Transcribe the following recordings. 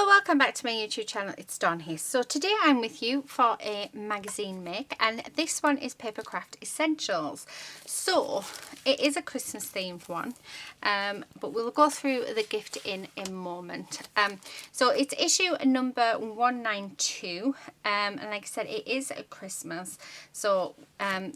Hello, welcome back to my YouTube channel. It's Dawn here. So today I'm with you for a magazine make, and this one is Papercraft Essentials. So it is a Christmas themed one, but we'll go through the gift in a moment. So it's issue number 192, and like I said, it is a Christmas, so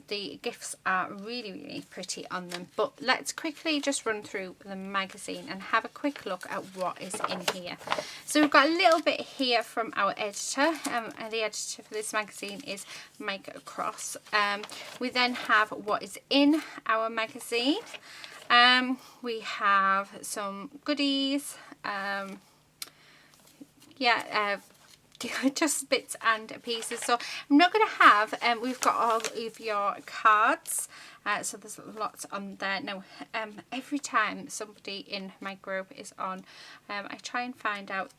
the gifts are really pretty on them. But let's quickly just run through the magazine and have a quick look at what is in here. So we've got a little bit here from our editor, and the editor for this magazine is Mike Cross. We then have what is in our magazine. We have some goodies, just bits and pieces. So I'm not going to have, we've got all of your cards, so there's lots on there. Now, every time somebody in my group is on, I try and find out,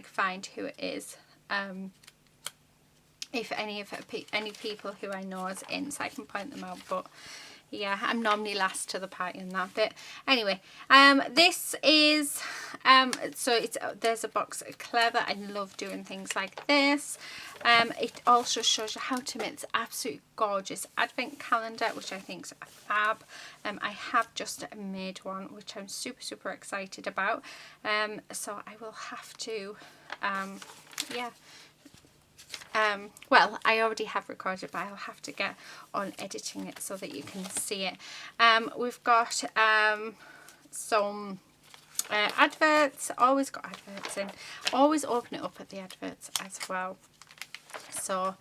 find who it is, if any people who I know is in, so I can point them out. But yeah, I'm normally last to the party in that bit. Anyway, this is, there's a box of Clever. I love doing things like this. It also shows you how to make this absolutely gorgeous advent calendar, which I think is fab. I have just made one, which I'm super excited about. So I will have to, well, I already have recorded, but I'll have to get on editing it so that you can see it. We've got some adverts. Always got adverts in. Always open it up at the adverts as well. So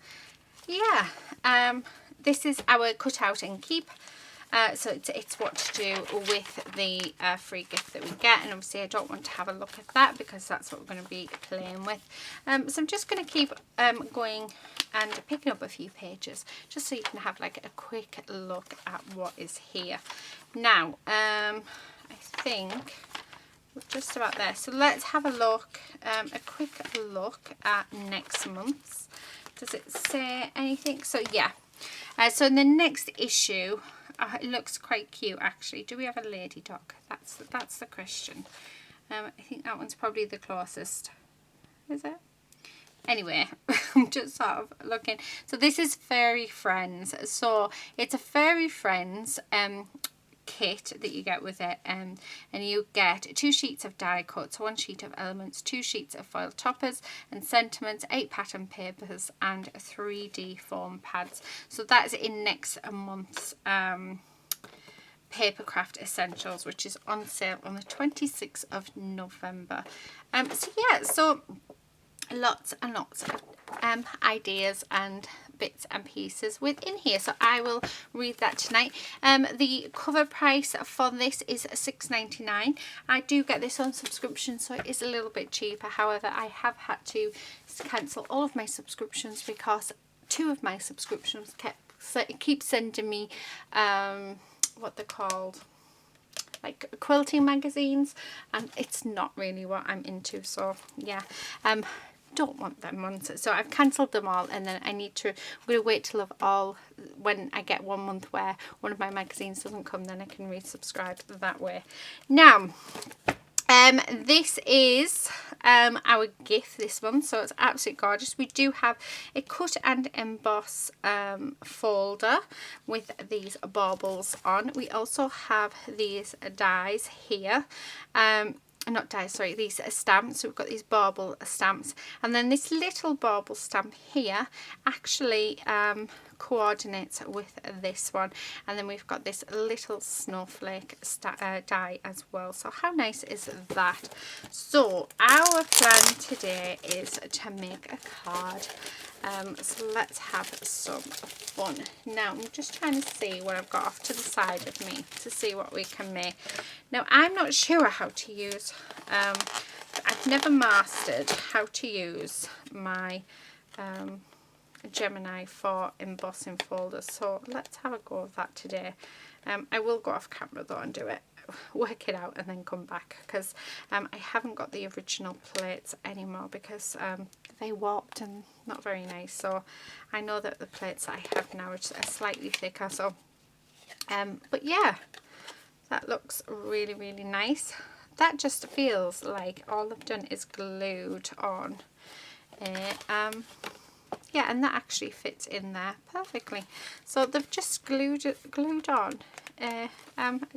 yeah, this is our cut out and keep. So it's what to do with the free gift that we get, and obviously I don't want to have a look at that because that's what we're going to be playing with. So I'm just going to keep going and picking up a few pages just so you can have like a quick look at what is here. Now, I think we're just about there. So let's have a look, a quick look at next month's. Does it say anything? So yeah, so in the next issue, it looks quite cute actually. Do we have a lady dog? That's the question. I think that one's probably the closest. Is it? Anyway, I'm just sort of looking. So this is Furry Friends. So it's a Furry Friends kit that you get with it, and you get 2 sheets of die cuts, 1 sheet of elements, 2 sheets of foil toppers and sentiments, 8 pattern papers and 3D foam pads. So that's in next month's Papercraft Essentials, which is on sale on the 26th of November. So yeah, so lots and lots of ideas and bits and pieces within here, so I will read that tonight. The cover price for this is $6.99. I do get this on subscription, so it is a little bit cheaper. However, I have had to cancel all of my subscriptions because 2 of my subscriptions keep sending me what they're called, like quilting magazines, and it's not really what I'm into. So yeah, don't want them ones, so I've cancelled them all, and then I'm going to wait till when I get 1 month where one of my magazines doesn't come, then I can resubscribe that way. Now, this is our gift this month, so it's absolutely gorgeous. We do have a cut and emboss folder with these baubles on. We also have these dies here, not dies, sorry, these stamps. So we've got these bauble stamps, and then this little bauble stamp here actually coordinates with this one, and then we've got this little snowflake die as well. So how nice is that? So our plan today is to make a card. So let's have some fun. Now I'm just trying to see what I've got off to the side of me to see what we can make. Now I'm not sure how to use, I've never mastered how to use my Gemini for embossing folders, so let's have a go of that today. I will go off camera though and do it, work it out, and then come back, because I haven't got the original plates anymore because they warped and not very nice. So I know that the plates that I have now are slightly thicker. So but yeah, that looks really nice. that just feels like all I've done is glued on. Yeah, and that actually fits in there perfectly. So they've just glued on a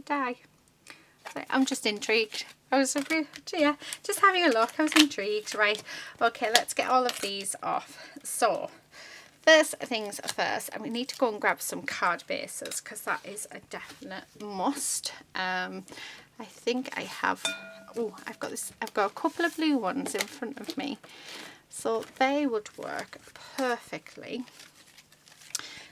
die. So I'm just intrigued. I was yeah, just having a look. I was intrigued. Right, okay, let's get all of these off. So first things first, and we need to go and grab some card bases because that is a definite must. I think I have, oh, I've got a couple of blue ones in front of me, so they would work perfectly.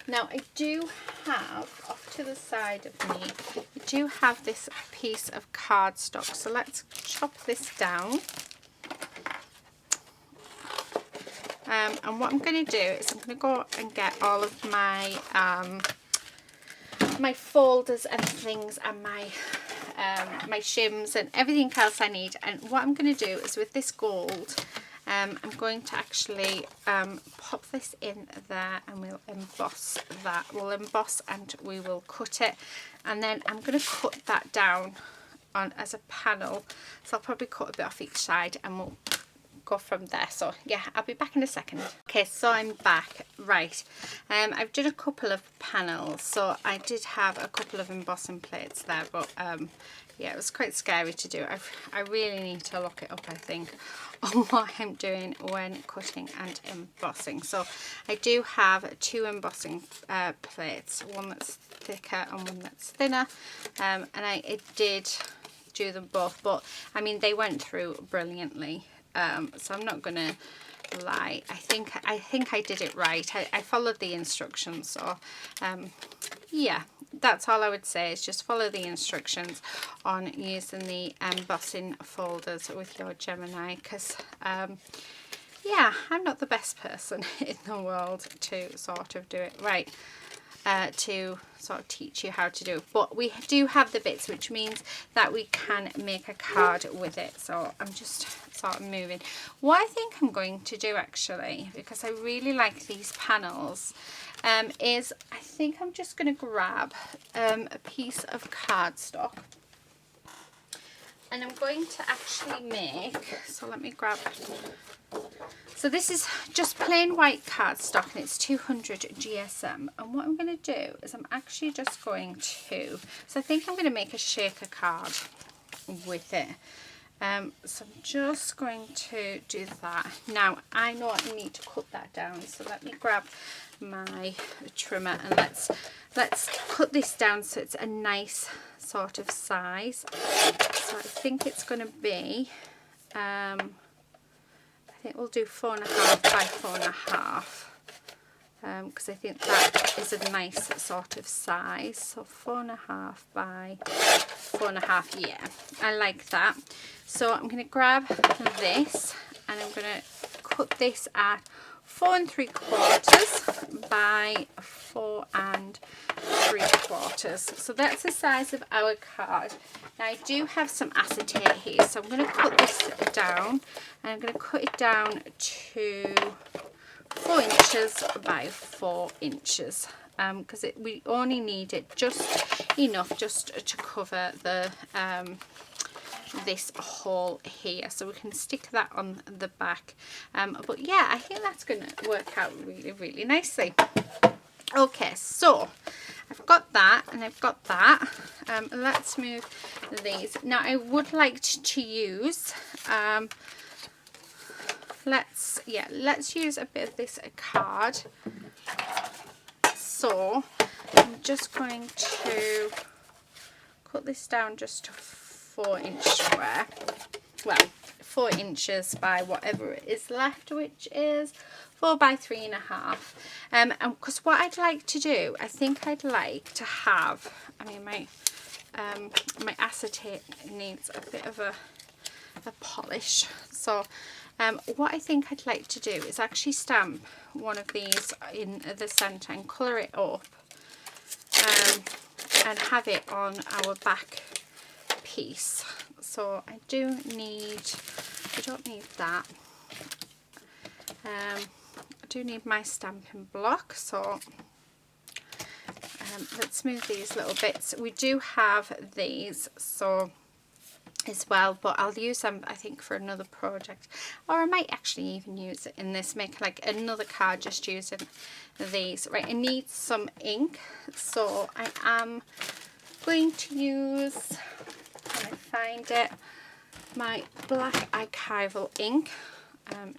Now I do have, off to the side of me, I do have this piece of cardstock, so let's chop this down. And what I'm going to do is I'm going to go and get all of my my folders and things, and my shims and everything else I need. And what I'm going to do is, with this gold, I'm going to actually pop this in there, and we'll emboss that. We'll emboss and we will cut it, and then I'm going to cut that down on as a panel. So I'll probably cut a bit off each side and we'll go from there. So yeah, I'll be back in a second. Okay, so I'm back. Right, I've done a couple of panels, so I did have a couple of embossing plates there, but yeah, it was quite scary to do. I really need to look it up, I think, on what I'm doing when cutting and embossing. So I do have two embossing plates, one that's thicker and one that's thinner, and I did do them both, but I mean, they went through brilliantly. So I'm not gonna lie, I think I did it right. I followed the instructions, so yeah, that's all I would say, is just follow the instructions on using the embossing folders with your Gemini, because yeah, I'm not the best person in the world to sort of do it right, to sort of teach you how to do it, but we do have the bits, which means that we can make a card with it. So I'm just sort of moving. What I think I'm going to do, actually, because I really like these panels, is I think I'm just going to grab a piece of cardstock, and I'm going to actually make, so let me grab, so this is just plain white cardstock, and it's 200 GSM, and what I'm going to do is I'm actually just going to, so I think I'm going to make a shaker card with it. So I'm just going to do that. Now I know I need to cut that down, so let me grab my trimmer and let's cut this down so it's a nice sort of size. So I think it's going to be I think we'll do 4.5 by 4.5, because I think that is a nice sort of size. So 4.5 by 4.5, yeah, I like that. So I'm going to grab this, and I'm going to cut this at 4 3/4 by 4 3/4. So that's the size of our card. Now I do have some acetate here, so I'm going to cut this down, and I'm going to cut it down to 4 inches by 4 inches, because we only need it just enough just to cover the this hole here, so we can stick that on the back. But yeah, I think that's going to work out really, really nicely. Okay, so I've got that and I've got that. Let's move these. Now I would like to use let's use a bit of this card. So I'm just going to cut this down just to 4-inch square, well, 4 inches by whatever it is left, which is 4 by 3.5. And because what I'd like to do, I think I'd like to have, I mean, my acetate needs a bit of a polish, so what I think I'd like to do is actually stamp one of these in the centre and colour it up, and have it on our back piece. So I don't need that. I do need my stamping block, so let's move these little bits. We do have these, so as well, but I'll use them I think for another project, or I might actually even use it in this, make like another card just using these. Right, I need some ink, so I am going to use, when I find it, my black archival ink,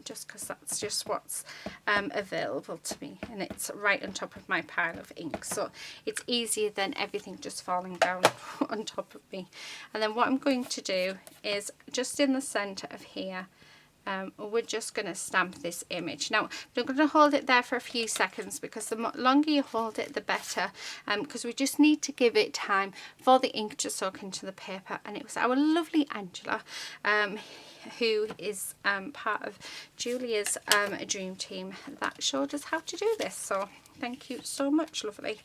just because that's just what's available to me, and it's right on top of my pile of ink, so it's easier than everything just falling down on top of me. And then what I'm going to do is just in the center of here, we're just going to stamp this image. Now I'm going to hold it there for a few seconds, because the longer you hold it the better, because we just need to give it time for the ink to soak into the paper. And it was our lovely Angela, who is part of Julia's dream team, that showed us how to do this, so thank you so much, lovely.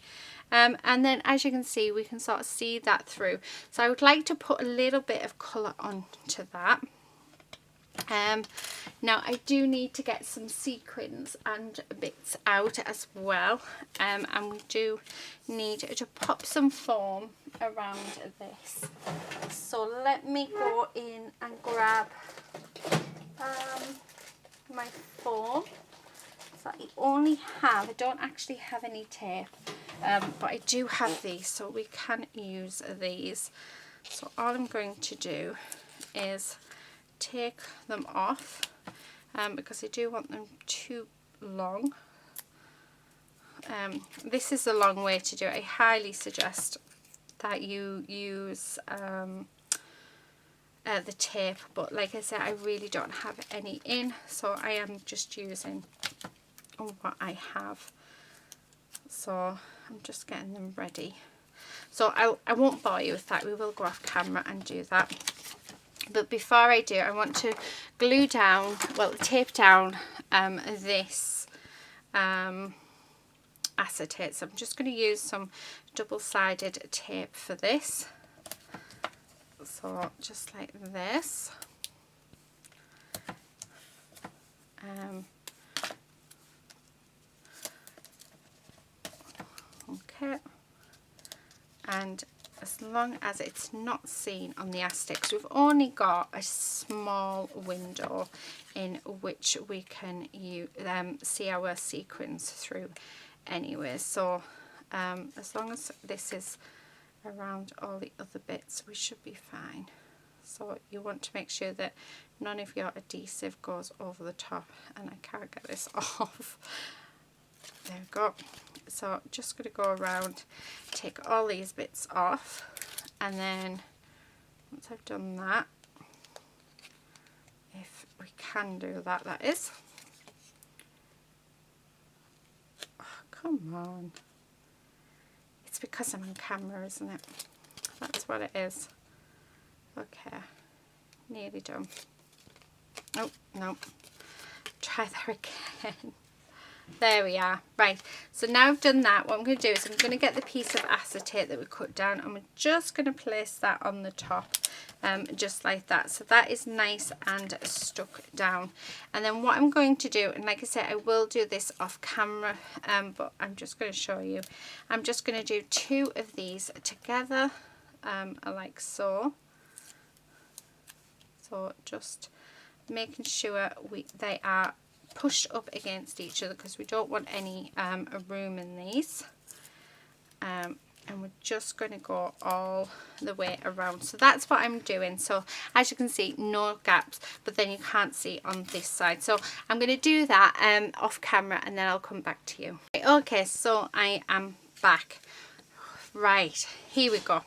And then as you can see, we can sort of see that through, so I would like to put a little bit of colour onto that. Now I do need to get some sequins and bits out as well, and we do need to pop some foam around this, so let me go in and grab my foam. So I don't actually have any tape, but I do have these, so we can use these. So all I'm going to do is take them off, because I do want them too long. This is a long way to do it. I highly suggest that you use the tape, but like I said, I really don't have any in, so I am just using what I have. So I'm just getting them ready. So I won't bore you with that, we will go off camera and do that. But before I do, I want to glue down, well, tape down this acetate. So I'm just going to use some double-sided tape for this. So just like this. Okay. And as long as it's not seen on the acetate, we've only got a small window in which we can see our sequins through anyway, so as long as this is around all the other bits, we should be fine. So you want to make sure that none of your adhesive goes over the top, and I can't get this off. There we go. So just going to go around, take all these bits off, and then once I've done that, if we can do that, that is. Oh, come on. It's because I'm on camera, isn't it? That's what it is. Okay, nearly done. Oh, no. Try that again. There we are. Right, so now I've done that, what I'm going to do is I'm going to get the piece of acetate that we cut down, and we're just going to place that on the top, just like that. So that is nice and stuck down. And then what I'm going to do, and like I said, I will do this off camera, but I'm just going to show you. I'm just going to do 2 of these together, like so. So just making sure they are pushed up against each other, because we don't want any room in these, and we're just going to go all the way around. So that's what I'm doing. So as you can see, no gaps, but then you can't see on this side. So I'm going to do that off camera, and then I'll come back to you. Okay, so I am back. Right, here we go.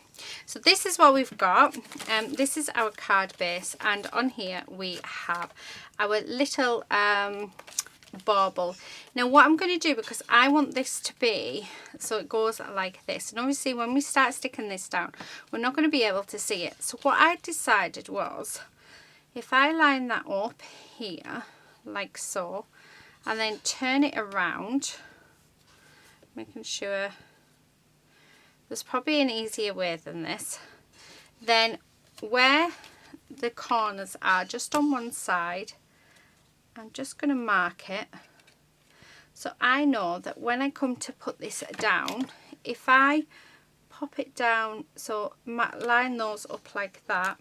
So this is what we've got. This is our card base, and on here we have our little bauble. Now what I'm going to do, because I want this to be, so it goes like this, and obviously when we start sticking this down, we're not going to be able to see it. So what I decided was, if I line that up here, like so, and then turn it around, making sure, there's probably an easier way than this, then where the corners are just on one side, I'm just going to mark it, so I know that when I come to put this down, if I pop it down, so line those up like that,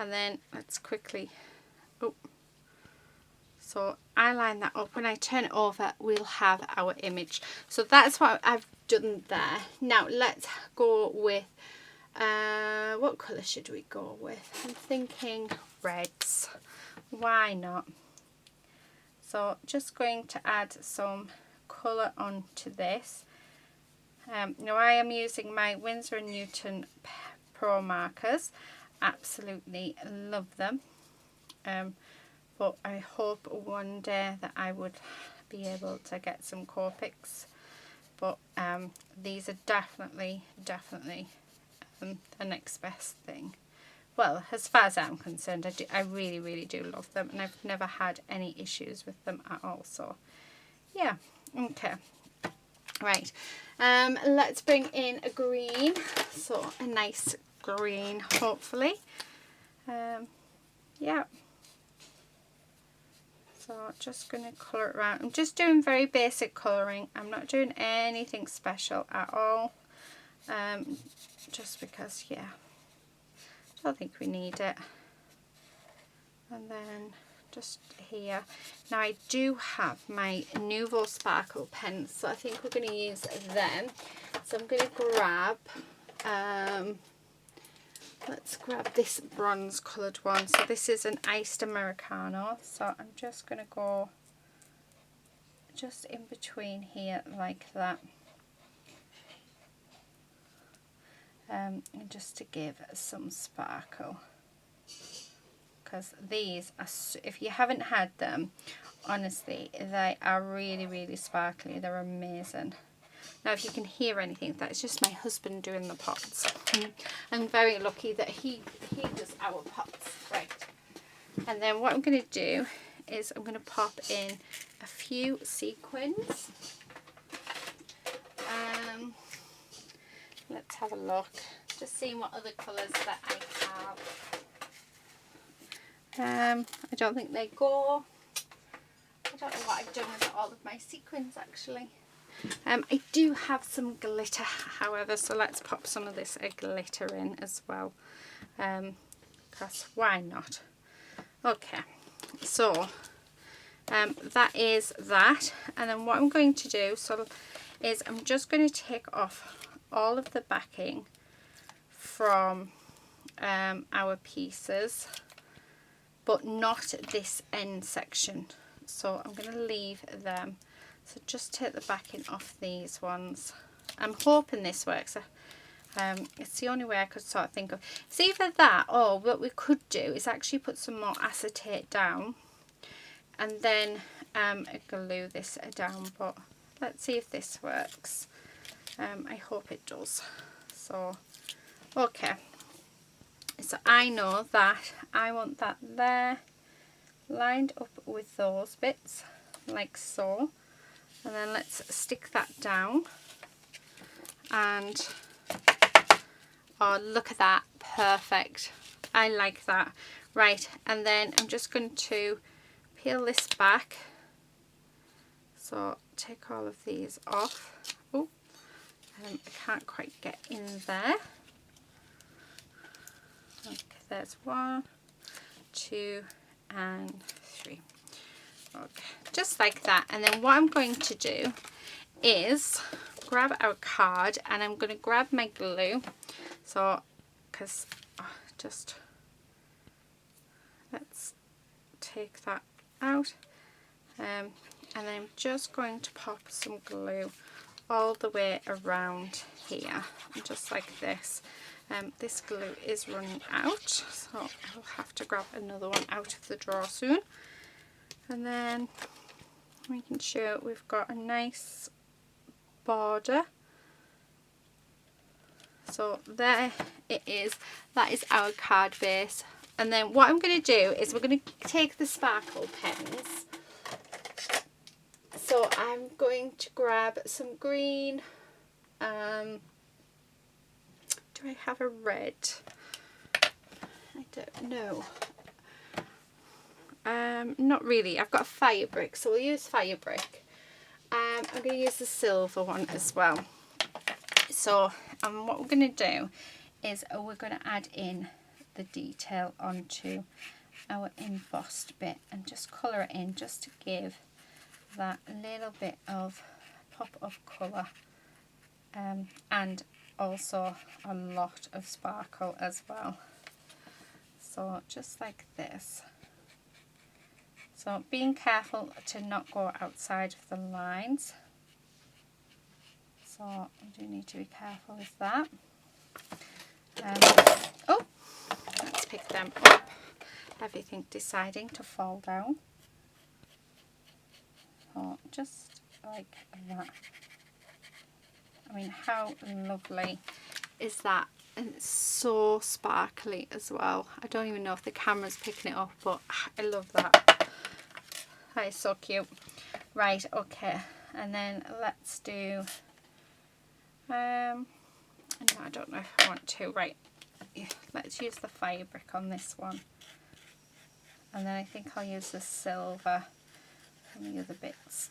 And then let's quickly, oh, so I line that up. When I turn it over, we'll have our image. So that's what I've done there. Now let's go with, what colour should we go with? I'm thinking reds. Why not? So just going to add some colour onto this. Now I am using my Winsor & Newton Pro markers. Absolutely love them. But I hope one day that I would be able to get some Copics. But these are definitely the next best thing. Well, as far as I'm concerned, I really do love them, and I've never had any issues with them at all. So yeah, okay, right. Let's bring in a green, so a nice green, hopefully. Yeah. So just going to colour it around. I'm just doing very basic colouring. I'm not doing anything special at all. Just because, yeah, I don't think we need it. And then just here. Now I do have my Nuvo Sparkle pens, so I think we're going to use them. So I'm going to grab, let's grab this bronze coloured one. So this is an iced Americano. So I'm just going to go just in between here like that. And just to give some sparkle. Because these are, if you haven't had them, honestly, they are really sparkly. They're amazing. Now if you can hear anything, that's just my husband doing the pots. I'm very lucky that he does our pots. Right. And then what I'm going to do is I'm going to pop in a few sequins. Let's have a look. Just seeing what other colours that I have. I don't think they go. I don't know what I've done with all of my sequins actually. I do have some glitter, however, so let's pop some of this glitter in as well. Because why not? Okay, so that is that. And then what I'm going to do is I'm just going to take off all of the backing from our pieces, but not this end section. So I'm going to leave them. So just take the backing off these ones. I'm hoping this works. It's the only way I could sort of think of. It's either that, or what we could do is actually put some more acetate down and then glue this down, but let's see if this works. I hope it does. So okay, so I know that I want that there lined up with those bits like so, and then let's stick that down. And oh, look at that, perfect. I like that. Right, and then I'm just going to peel this back, so take all of these off. Oh, I can't quite get in there. Okay, there's 1, 2 and 3. Okay, just like that. And then what I'm going to do is grab our card, and I'm going to grab my glue. So because just let's take that out, and then I'm just going to pop some glue all the way around here, just like this. This glue is running out, so I'll have to grab another one out of the drawer soon. And then making sure we've got a nice border. So there it is. That is our card base. And then what I'm going to do is we're going to take the sparkle pens. So I'm going to grab some green. Do I have a red? I don't know. Not really. I've got a fire brick, so we'll use fire brick. I'm going to use the silver one as well. So what we're going to do is we're going to add in the detail onto our embossed bit and just colour it in, just to give that little bit of pop of colour, and also a lot of sparkle as well. So just like this. So being careful to not go outside of the lines. So I do need to be careful with that. Oh, let's pick them up. Everything deciding to fall down. So just like that. I mean, how lovely is that? And it's so sparkly as well. I don't even know if the camera's picking it up, but I love that. That is so cute. Right, okay. And then let's do... no, I don't know if I want to. Right, yeah, let's use the fabric on this one. And then I think I'll use the silver from the other bits.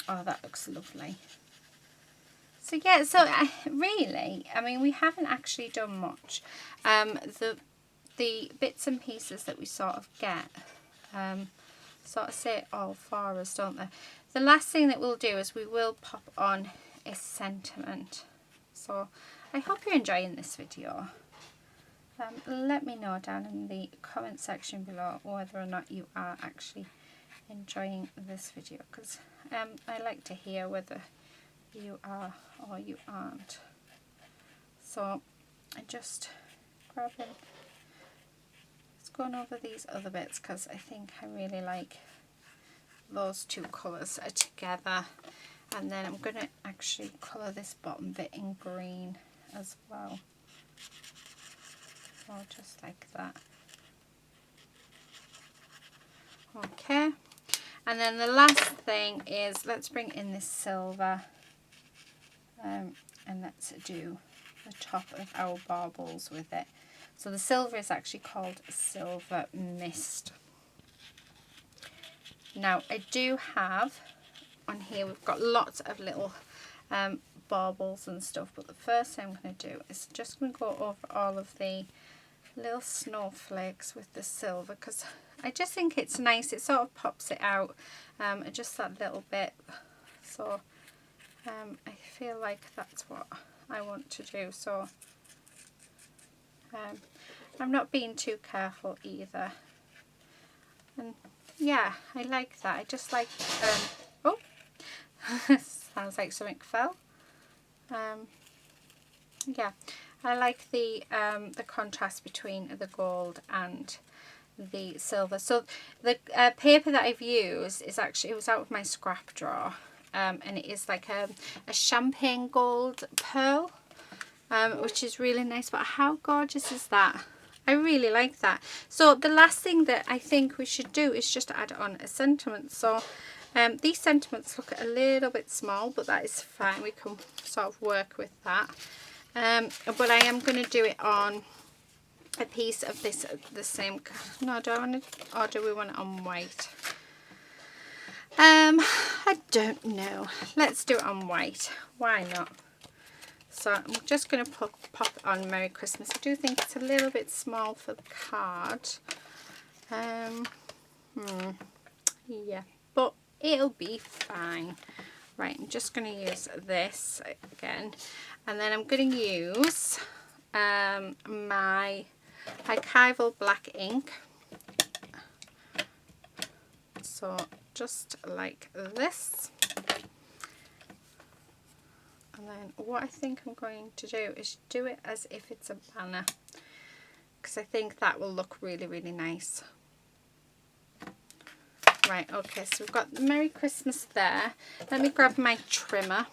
Oh, that looks lovely. So yeah, so really, I mean, we haven't actually done much. The bits and pieces that we sort of get, sort of say it all for us, don't they? The last thing that we'll do is we will pop on a sentiment. So I hope you're enjoying this video. Let me know down in the comment section below whether or not you are actually enjoying this video, because I like to hear whether you are or you aren't. So I just grabbing, just going over these other bits because I think I really like those two colours together. And then I'm going to actually colour this bottom bit in green as well. So just like that. Okay. And then the last thing is, let's bring in this silver. And let's do the top of our baubles with it. So the silver is actually called Silver Mist. Now I do have on here, we've got lots of little baubles and stuff, but the first thing I'm going to do is just going to go over all of the little snowflakes with the silver, because I just think it's nice. It sort of pops it out, just that little bit. So I feel like that's what I want to do. So I'm not being too careful either. And yeah, I like that. I just like, oh, sounds like something fell. Yeah, I like the contrast between the gold and the silver. So the paper that I've used is actually, it was out of my scrap drawer. And it is like a champagne gold pearl, which is really nice. But how gorgeous is that? I really like that. So the last thing that I think we should do is just add on a sentiment. So these sentiments look a little bit small, but that is fine. We can sort of work with that. But I am going to do it on a piece of this, the same. No, do I want it, or do we want it on white? I don't know. Let's do it on white. Why not? So I'm just going to pop it on Merry Christmas. I do think it's a little bit small for the card. Yeah, but it'll be fine. Right, I'm just going to use this again. And then I'm going to use my archival black ink. So just like this. And then what I think I'm going to do is do it as if it's a banner, because I think that will look really, really nice. Right, okay, so we've got the Merry Christmas there. Let me grab my trimmer.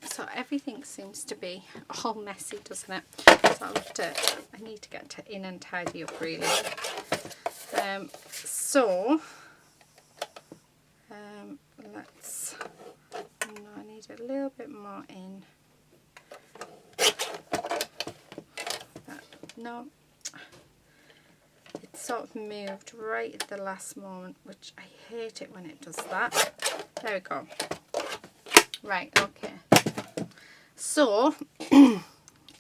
So everything seems to be all messy, doesn't it? So I need to get in and tidy up really. I need a little bit more in. No, it sort of moved right at the last moment, which I hate it when it does that. There we go. Right, okay. So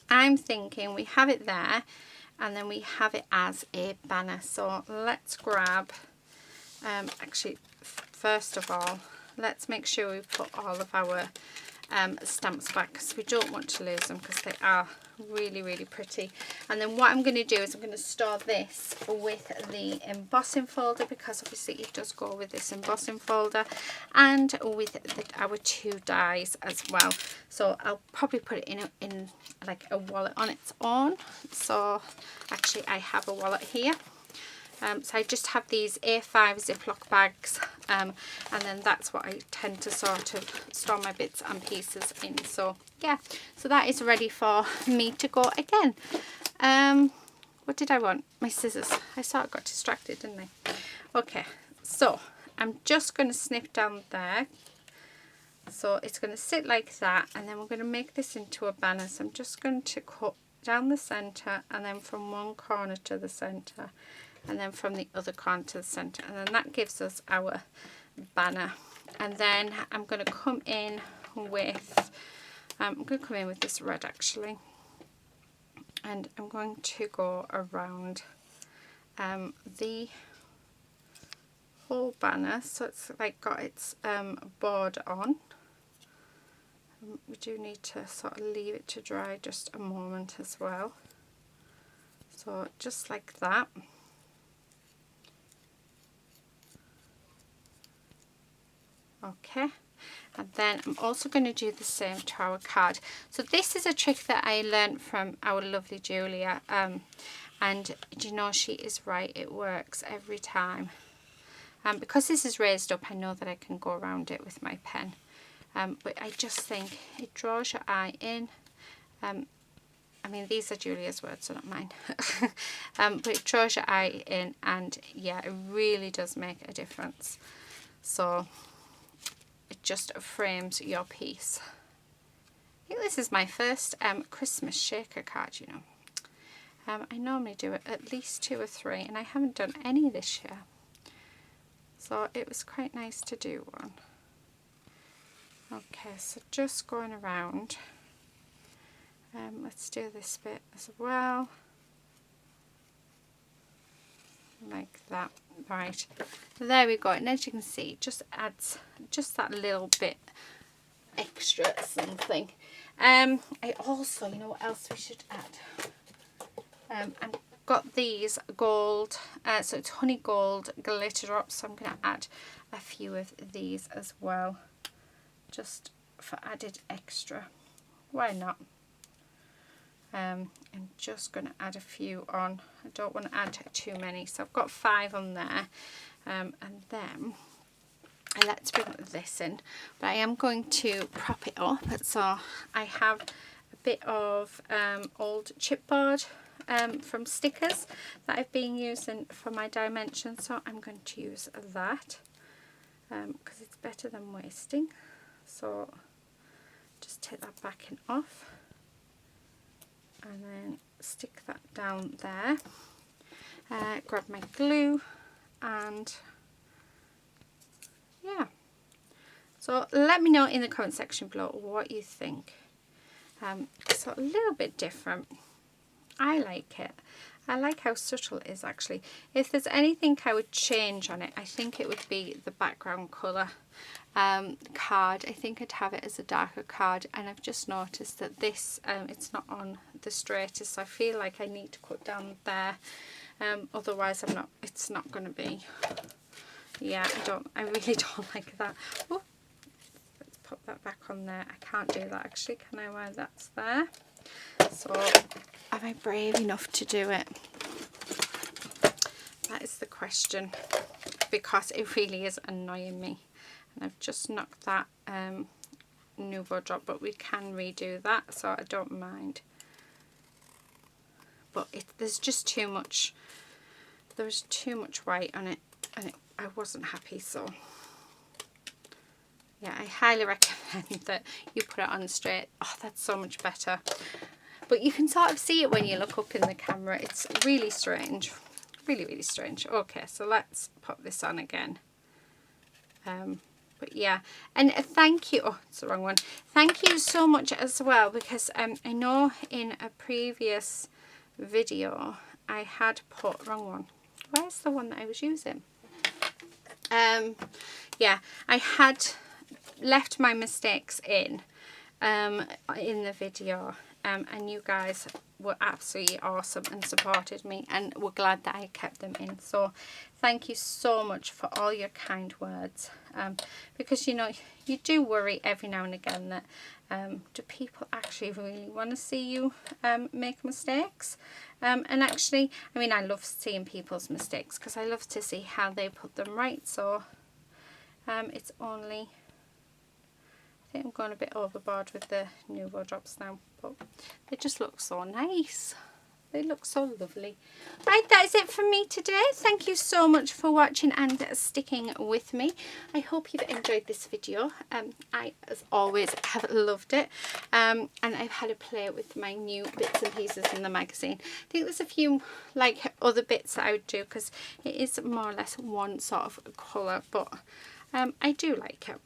I'm thinking we have it there, and then we have it as a banner. So let's grab, actually first of all, let's make sure we put all of our stamps back, because we don't want to lose them, because they are really, really pretty. And then what I'm going to do is I'm going to store this with the embossing folder, because obviously it does go with this embossing folder, and with our 2 dies as well. So I'll probably put it in like a wallet on its own. So actually I have a wallet here. So I just have these A5 Ziploc bags, and then that's what I tend to sort of store my bits and pieces in. So yeah, so that is ready for me to go again. What did I want? My scissors. I sort of got distracted, didn't I? Okay, so I'm just going to snip down there. So it's going to sit like that, and then we're going to make this into a banner. So I'm just going to cut down the centre, and then from one corner to the centre, and then from the other corner to the centre, and then that gives us our banner. And then I'm going to come in with this red actually, and I'm going to go around the whole banner, so it's like got its border on. We do need to sort of leave it to dry just a moment as well, so just like that. Okay, and then I'm also going to do the same to our card. So this is a trick that I learned from our lovely Julia, and you know, she is right, it works every time. Because this is raised up, I know that I can go around it with my pen, but I just think it draws your eye in. I mean, these are Julia's words, so not mine. But it draws your eye in, and yeah, it really does make a difference. So it just frames your piece. I think this is my first Christmas shaker card, you know. I normally do at least 2 or 3, and I haven't done any this year. So it was quite nice to do one. Okay, so just going around. Let's do this bit as well. Like that. Right, there we go, and as you can see, it just adds just that little bit extra something. I also, you know what else we should add? I've got these gold, so it's honey gold glitter drops, so I'm going to add a few of these as well, just for added extra. Why not? I'm just going to add a few on. I don't want to add too many, so I've got 5 on there, and then let's bring this in. But I am going to prop it up, so I have a bit of old chipboard from stickers that I've been using for my dimensions, so I'm going to use that because it's better than wasting. So just take that backing off, and then stick that down there. Grab my glue, and yeah, so let me know in the comment section below what you think. So a little bit different. I like it. I like how subtle it is actually. If there's anything I would change on it, I think it would be the background colour. Card, I think I'd have it as a darker card, and I've just noticed that this it's not on the straightest, so I feel like I need to cut down there, otherwise it's not going to be, yeah, I really don't like that. Oh, let's pop that back on there. I can't do that actually, can I, while that's there? So am I brave enough to do it? That is the question, because it really is annoying me. And I've just knocked that Nouveau drop, but we can redo that, so I don't mind. But there's just too much. There's too much white on it, and I wasn't happy. So yeah, I highly recommend that you put it on straight. Oh, that's so much better. But you can sort of see it when you look up in the camera. It's really strange, really, really strange. Okay, so let's pop this on again. But yeah, and thank you, oh, it's the wrong one. Thank you so much as well, because I know in a previous video I had put, wrong one, where's the one that I was using? Yeah, I had left my mistakes in the video, and you guys were absolutely awesome and supported me and were glad that I kept them in. So thank you so much for all your kind words, because you know, you do worry every now and again that do people actually really want to see you make mistakes? And actually, I mean, I love seeing people's mistakes because I love to see how they put them right. So it's only, I think I'm going a bit overboard with the Nouveau drops now, but they just look so nice. They look so lovely. Right, that is it from me today. Thank you so much for watching and sticking with me. I hope you've enjoyed this video. I, as always, have loved it. And I've had a play with my new bits and pieces in the magazine. I think there's a few like other bits that I would do because it is more or less one sort of colour, but I do like it.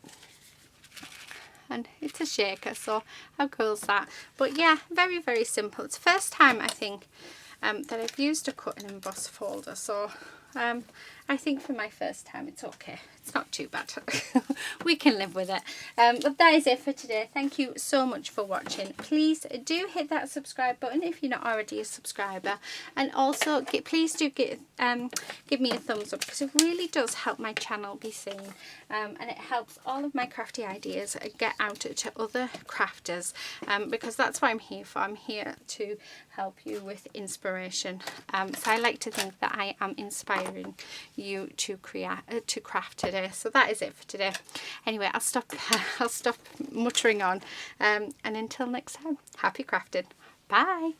And it's a shaker, so how cool is that? But yeah, very, very simple. It's the first time I think that I've used a cut and emboss folder, so I think for my first time it's okay. It's not too bad. We can live with it. But that is it for today. Thank you so much for watching. Please do hit that subscribe button if you're not already a subscriber, and also please do give me a thumbs up because it really does help my channel be seen, and it helps all of my crafty ideas get out to other crafters, because that's what I'm here for. I'm here to help you with inspiration. So I like to think that I am inspiring you to craft today. So that is it for today. Anyway, I'll stop muttering on, and until next time, happy crafting. Bye.